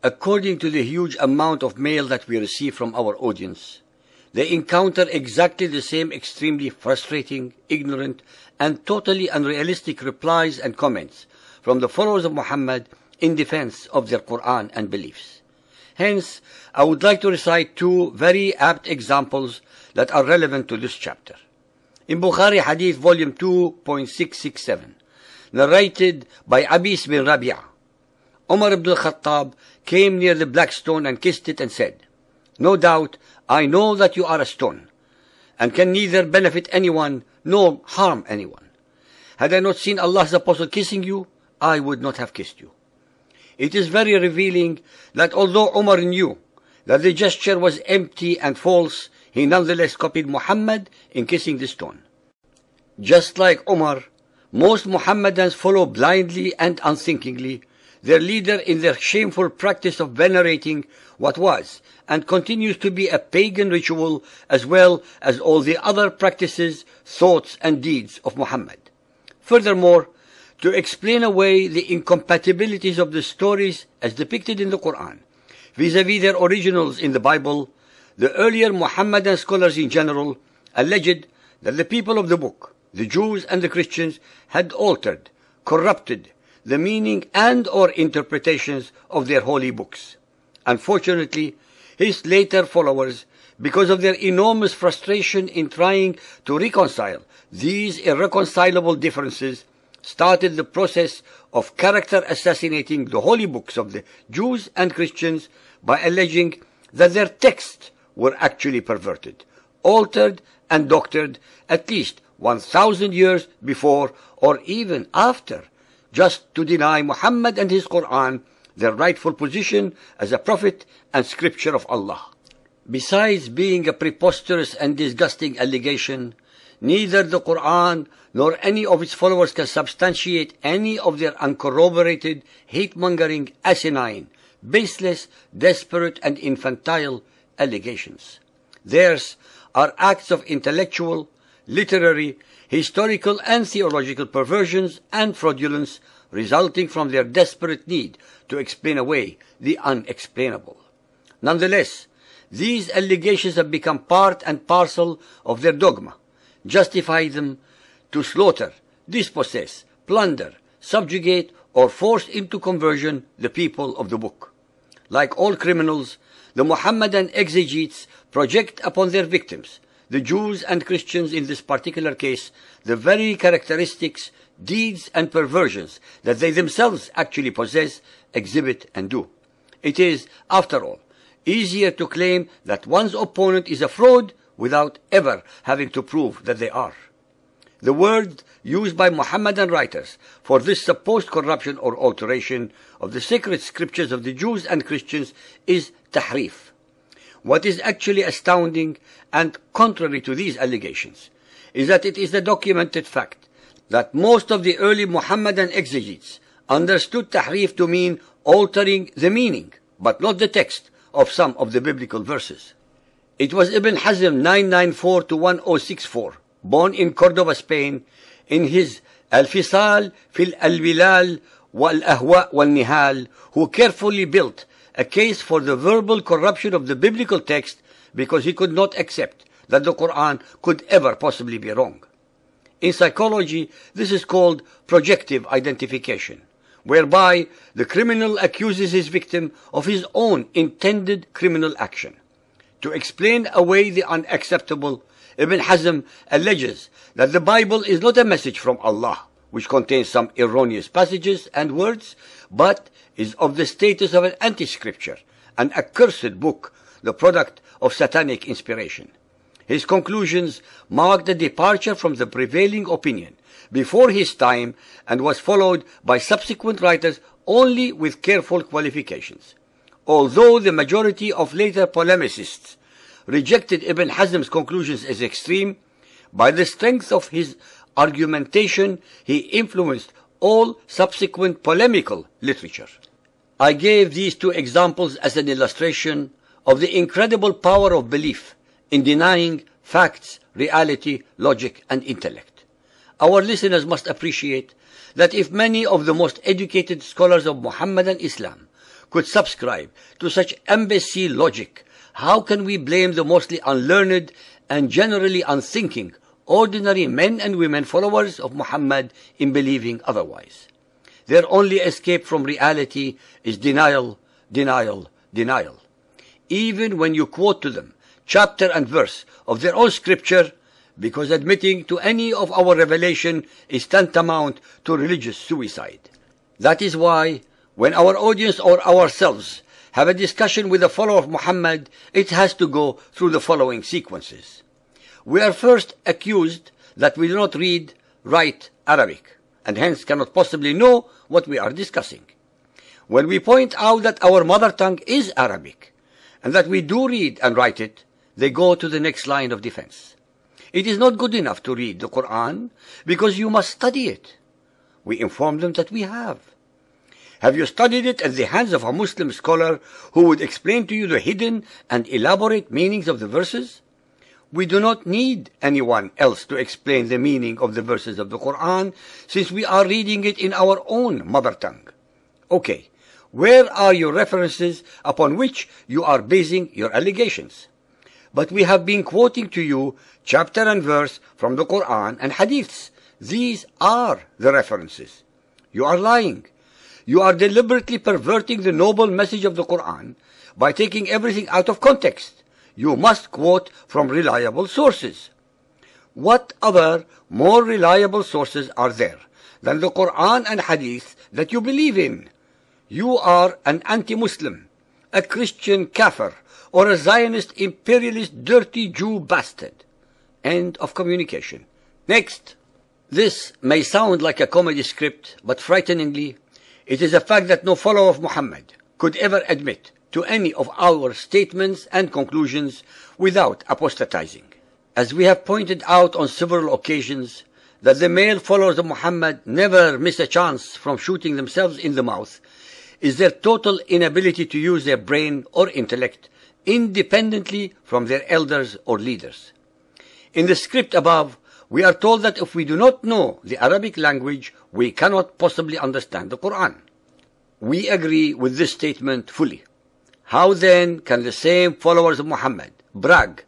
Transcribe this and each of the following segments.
According to the huge amount of mail that we receive from our audience, they encounter exactly the same extremely frustrating, ignorant, and totally unrealistic replies and comments from the followers of Muhammad in defense of their Quran and beliefs. Hence, I would like to recite two very apt examples that are relevant to this chapter. In Bukhari Hadith volume 2.667, narrated by Abis bin Rabi'ah, Umar ibn al-Khattab came near the black stone and kissed it and said, "No doubt, I know that you are a stone, and can neither benefit anyone nor harm anyone. Had I not seen Allah's Apostle kissing you, I would not have kissed you." It is very revealing that although Umar knew that the gesture was empty and false, he nonetheless copied Muhammad in kissing the stone. Just like Umar, most Muhammadans follow blindly and unthinkingly their leader in their shameful practice of venerating what was and continues to be a pagan ritual, as well as all the other practices, thoughts, and deeds of Muhammad. Furthermore, to explain away the incompatibilities of the stories as depicted in the Quran vis-à-vis their originals in the Bible, the earlier Muhammadan scholars in general alleged that the people of the book, the Jews and the Christians, had altered, corrupted the meaning and or interpretations of their holy books. Unfortunately, his later followers, because of their enormous frustration in trying to reconcile these irreconcilable differences, started the process of character assassinating the holy books of the Jews and Christians by alleging that their texts were actually perverted, altered and doctored at least 1,000 years before or even after, just to deny Muhammad and his Quran their rightful position as a prophet and scripture of Allah. Besides being a preposterous and disgusting allegation, neither the Quran nor any of its followers can substantiate any of their uncorroborated, hate-mongering, asinine, baseless, desperate, and infantile allegations. Theirs are acts of intellectual, literary, historical, and theological perversions and fraudulence resulting from their desperate need to explain away the unexplainable. Nonetheless, these allegations have become part and parcel of their dogma, justify them to slaughter, dispossess, plunder, subjugate, or force into conversion the people of the book. Like all criminals, the Muhammadan exegetes project upon their victims, the Jews and Christians in this particular case, the very characteristics, deeds, and perversions that they themselves actually possess, exhibit, and do. It is, after all, easier to claim that one's opponent is a fraud without ever having to prove that they are. The word used by Muhammadan writers for this supposed corruption or alteration of the sacred scriptures of the Jews and Christians is tahrif. What is actually astounding and contrary to these allegations is that it is the documented fact that most of the early Muhammadan exegetes understood tahrif to mean altering the meaning, but not the text of some of the biblical verses. It was Ibn Hazm 994 to 1064, born in Cordoba, Spain, in his Al-Fisal fil Al-Bilal wal-Ahwa wal-Nihal, who carefully built a case for the verbal corruption of the biblical text because he could not accept that the Quran could ever possibly be wrong. In psychology, this is called projective identification, whereby the criminal accuses his victim of his own intended criminal action. To explain away the unacceptable, Ibn Hazm alleges that the Bible is not a message from Allah, which contains some erroneous passages and words, but is of the status of an anti-scripture, an accursed book, the product of satanic inspiration. His conclusions marked a departure from the prevailing opinion before his time and was followed by subsequent writers only with careful qualifications. Although the majority of later polemicists rejected Ibn Hazm's conclusions as extreme, by the strength of his argumentation he influenced all subsequent polemical literature. I gave these two examples as an illustration of the incredible power of belief in denying facts, reality, logic, and intellect. Our listeners must appreciate that if many of the most educated scholars of Muhammadan Islam could subscribe to such embassy logic, how can we blame the mostly unlearned and generally unthinking ordinary men and women followers of Muhammad in believing otherwise? Their only escape from reality is denial, denial, denial. Even when you quote to them chapter and verse of their own scripture, because admitting to any of our revelation is tantamount to religious suicide. That is why, when our audience or ourselves have a discussion with a follower of Muhammad, it has to go through the following sequences. We are first accused that we do not read, write Arabic, and hence cannot possibly know what we are discussing. When we point out that our mother tongue is Arabic, and that we do read and write it, they go to the next line of defense. It is not good enough to read the Quran, because you must study it. We inform them that we have. Have you studied it at the hands of a Muslim scholar who would explain to you the hidden and elaborate meanings of the verses? We do not need anyone else to explain the meaning of the verses of the Quran, since we are reading it in our own mother tongue. Okay, where are your references upon which you are basing your allegations? But we have been quoting to you chapter and verse from the Quran and hadiths. These are the references. You are lying. You are deliberately perverting the noble message of the Quran by taking everything out of context. You must quote from reliable sources. What other more reliable sources are there than the Quran and hadith that you believe in? You are an anti-Muslim, a Christian kafir, or a Zionist imperialist dirty Jew bastard. End of communication. Next. This may sound like a comedy script, but frighteningly, it is a fact that no follower of Muhammad could ever admit to any of our statements and conclusions without apostatizing. As we have pointed out on several occasions, that the male followers of Muhammad never miss a chance from shooting themselves in the mouth is their total inability to use their brain or intellect independently from their elders or leaders. In the script above, we are told that if we do not know the Arabic language, we cannot possibly understand the Quran. We agree with this statement fully. How then can the same followers of Muhammad brag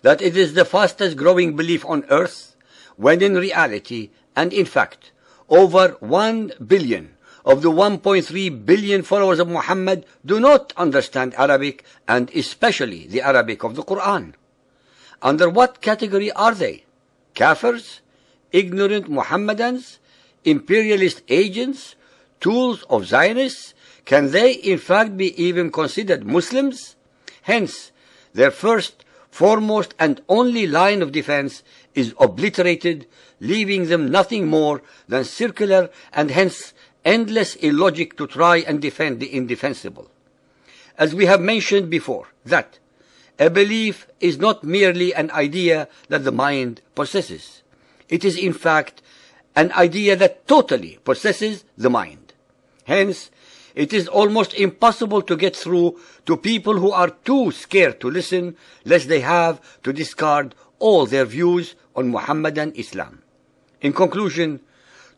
that it is the fastest growing belief on earth, when in reality, and in fact, over 1 billion of the 1.3 billion followers of Muhammad do not understand Arabic, and especially the Arabic of the Quran? Under what category are they? Kafirs, ignorant Muhammadans, imperialist agents, tools of Zionists? Can they in fact be even considered Muslims? Hence, their first, foremost and only line of defense is obliterated, leaving them nothing more than circular and hence endless illogic to try and defend the indefensible. As we have mentioned before, that a belief is not merely an idea that the mind possesses. It is in fact an idea that totally possesses the mind. Hence, it is almost impossible to get through to people who are too scared to listen, lest they have to discard all their views on Muhammadan Islam. In conclusion,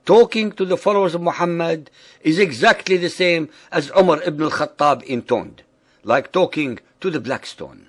talking to the followers of Muhammad is exactly the same as Umar ibn al-Khattab intoned, like talking to the black stone.